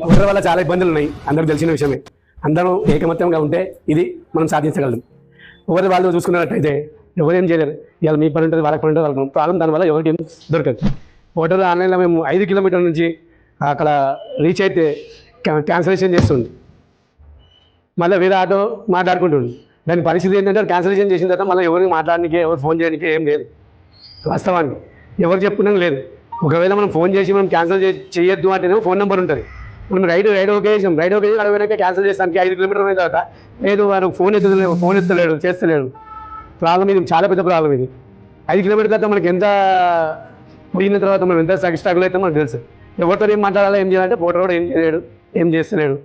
Voter వల్ల చాలా ఇబ్బందులు ఉన్నాయి, అందరూ తెలిసిన విషయమే. అందరూ ఏకమత్యంగా ఉంటే ఇది మనం సాధించగలం. ఎవరి వాళ్ళు చూసుకున్నట్టయితే ఎవరేం చేయలేరు. ఇవాళ మీ పని ఉంటుంది, వాళ్ళకి పని ఉంటుంది, వాళ్ళకి ప్రాబ్లం. దానివల్ల ఎవరికి దొరకదు. ఓటర్ ఆన్లైన్లో మేము 5 కిలోమీటర్ల నుంచి అక్కడ రీచ్ అయితే క్యాన్సలేషన్ చేస్తుంది. మళ్ళీ వేరే ఆటో మాట్లాడుకుంటుంది. దాని పరిస్థితి ఏంటంటే క్యాన్సలేషన్ చేసిన తర్వాత మళ్ళీ ఎవరికి మాట్లాడడానికి, ఎవరు ఫోన్ చేయడానికి ఏం లేదు. వాస్తవానికి ఎవరు చెప్పుకున్నా లేదు. ఒకవేళ మనం ఫోన్ చేసి మనం క్యాన్సిల్ చేయొద్దు అంటేనేమో ఫోన్ నెంబర్ ఉంటుంది. మనం రైడ్ ఓకే చేసాం, రైడ్ ఓకే అడగడానికి క్యాన్సిల్ చేస్తానికి 5 కిలోమీటర్ల అయిన తర్వాత లేదు వారు ఫోన్ ఎత్తలేడు చేస్తలేడు. ప్రాబ్లం ఇది, చాలా పెద్ద ప్రాబ్లం ఇది. 5 కిలోమీటర్ల తర్వాత మనకి ఎంత పోయిన తర్వాత మనం ఎంత స్ట్రగుల్ అయితే మనకు తెలుసు. ఎవరితో ఏం మాట్లాడాలో ఏం చేయాలంటే ఓటర్ కూడా ఏం చేయలేడు, ఏం చేస్తలేడు.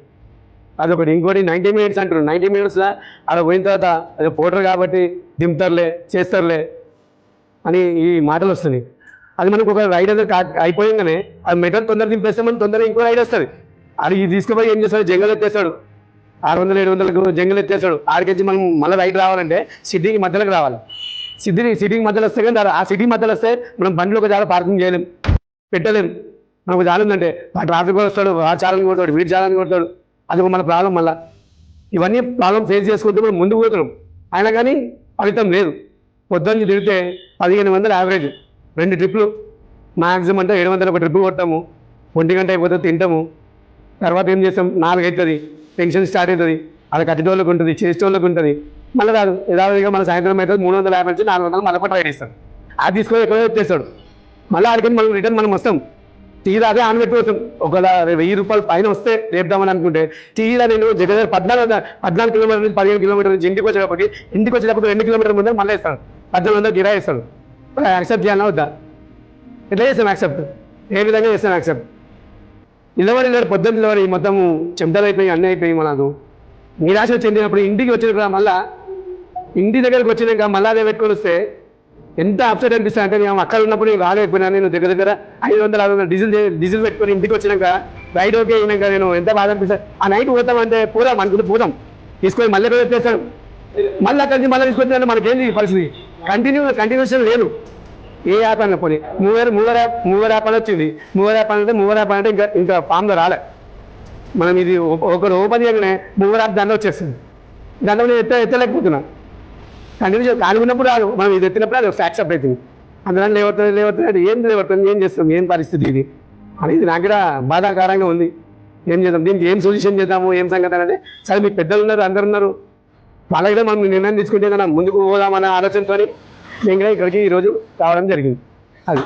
అదొకటి. ఇంకోటి 90 మినిట్స్ అంటున్నారు. 90 మినిట్స్లో అలా పోయిన తర్వాత అది ఓటర్ కాబట్టి దింపుతారులే చేస్తారులే అని ఈ మాటలు వస్తున్నాయి. అది మనకు ఒక రైడ్ అనేది అయిపోయింగానే అది మెటల్ తొందర దింపేస్తే మనం తొందరగా ఇంకో రైడ్ వస్తుంది. అది తీసుకుపోయి ఏం చేస్తాడు, జంగల్ ఎత్తేస్తాడు. 600-700 జంగల్ ఎత్తేస్తాడు. ఆడికించి మనం మళ్ళీ రైడ్ రావాలంటే సిటీకి మధ్యలోకి రావాలి. సిటీకి మధ్యలో వస్తే కానీ ఆ సిటీ మధ్యలో వస్తే మనం బండిలో ఒక చాలా పార్కింగ్ చేయలేం, పెట్టలేం. మనకు చాలా ఉందంటే ఆ ట్రాఫిక్ వస్తాడు, ఆ చాలని కొడతాడు, వీటి చాలని కొడతాడు. అది మన ప్రాబ్లం. మళ్ళీ ఇవన్నీ ప్రాబ్లం ఫేస్ చేసుకుంటూ మనం ముందుకు పోతున్నాం. అయినా కానీ ఫలితం లేదు. పొద్దున్న తిరిగితే 1500 యావరేజ్, 2 ట్రిప్లు మ్యాక్సిమం అంటే 700 ఒక ట్రిప్ కొట్టాము. 1 గంట అయిపోతే తింటాము. తర్వాత ఏం చేస్తాం, 4 అవుతుంది, టెన్షన్ స్టార్ట్ అవుతుంది. అది కట్టేటోళ్ళకి ఉంటుంది, చేసేటోళ్ళకి ఉంటుంది. మళ్ళీ రాదు యథావిధిగా మన సాయంత్రం అయితే 350 నుంచి 400 మళ్ళీ కూడా రైడ్ ఇస్తాడు. అది తీసుకొని ఎక్కడో వచ్చేస్తాడు. మళ్ళీ ఆడికి మనం రిటర్న్ మనం వస్తాం. తీరా అదే ఆన్ పెట్టుకోవచ్చు. ఒకవేళ 1000 రూపాయలు పైన వస్తే రేపుదామని అనుకుంటే తీరా నేను దగ్గర 14 కిలోమీటర్ నుంచి 15 కిలోమీటర్ నుంచి ఇంటికి వచ్చేటప్పటికి 2 కిలోమీటర్ల ముందే మళ్ళీ ఇస్తాడు. 1800 గిరా ఇస్తాడు. యాక్సెప్ట్ చేయాలన్నా వద్దా? ఎట్లా చేస్తాం యాక్సెప్ట్? ఏ విధంగా చేస్తాం యాక్సెప్ట్? నిలబడి పొద్దున్న నిలబడి మొత్తం చెమటలు అయిపోయి అన్నీ అయిపోయి మనకు నిరాశ చెందినప్పుడు ఇంటికి వచ్చినాక మళ్ళీ ఇంటి దగ్గరికి వచ్చినాక మళ్ళీ అదే పెట్టుకొని వస్తే ఎంత అప్సెట్ అనిపిస్తుంది అంటే నేను అక్కడ ఉన్నప్పుడు నేను రాలేకపోయినా. నేను దగ్గర 500-600 డీజిల్ పెట్టుకొని ఇంటికి వచ్చినాక రైడ్ ఓకే అయినాక నేను ఎంత బాధ అనిపిస్తుంది. ఆ నైట్ పోతామంటే పోదాం అనుకుంటే పోదాం, తీసుకొని మళ్ళీ రోజు వచ్చేస్తాను. మళ్ళీ అక్కడి నుంచి మళ్ళీ తీసుకొచ్చాను. మనకేంది పరిస్థితి? కంటిన్యూషన్ లేదు. ఏ యాప్ అన్న పోనీ మూవర్ యాప్ అని వచ్చింది. మూవర్ యాప్ అంటే ఇంకా ఫామ్లో రాలే. మనం ఇది ఒకరు ఓపెన్ చేయగానే మూవర్ యాప్ దాంట్లో వచ్చేస్తుంది. దాంట్లో నేను ఎత్తలేకపోతున్నాను. కంటిన్యూ కానుకున్నప్పుడు రాదు, మనం ఇది ఎత్తినప్పుడు అది యాక్సెప్ట్ అవుతుంది. అందులో లేవుతుంది ఏం చేస్తాం, ఏం పరిస్థితి ఇది అనేది నాకు కూడా బాధాకరంగా ఉంది. ఏం చేద్దాం, దీనికి ఏం సొల్యూషన్ చేద్దాము, ఏం సంగతి అనేది. సరే మీకు పెద్దలు ఉన్నారు, అందరు ఉన్నారు, వాళ్ళకి మనం నిర్ణయం తీసుకుంటే కదా ముందుకు పోదామన్న ఆలోచనతో నేను కూడా ఇక్కడికి ఈరోజు రావడం జరిగింది. అది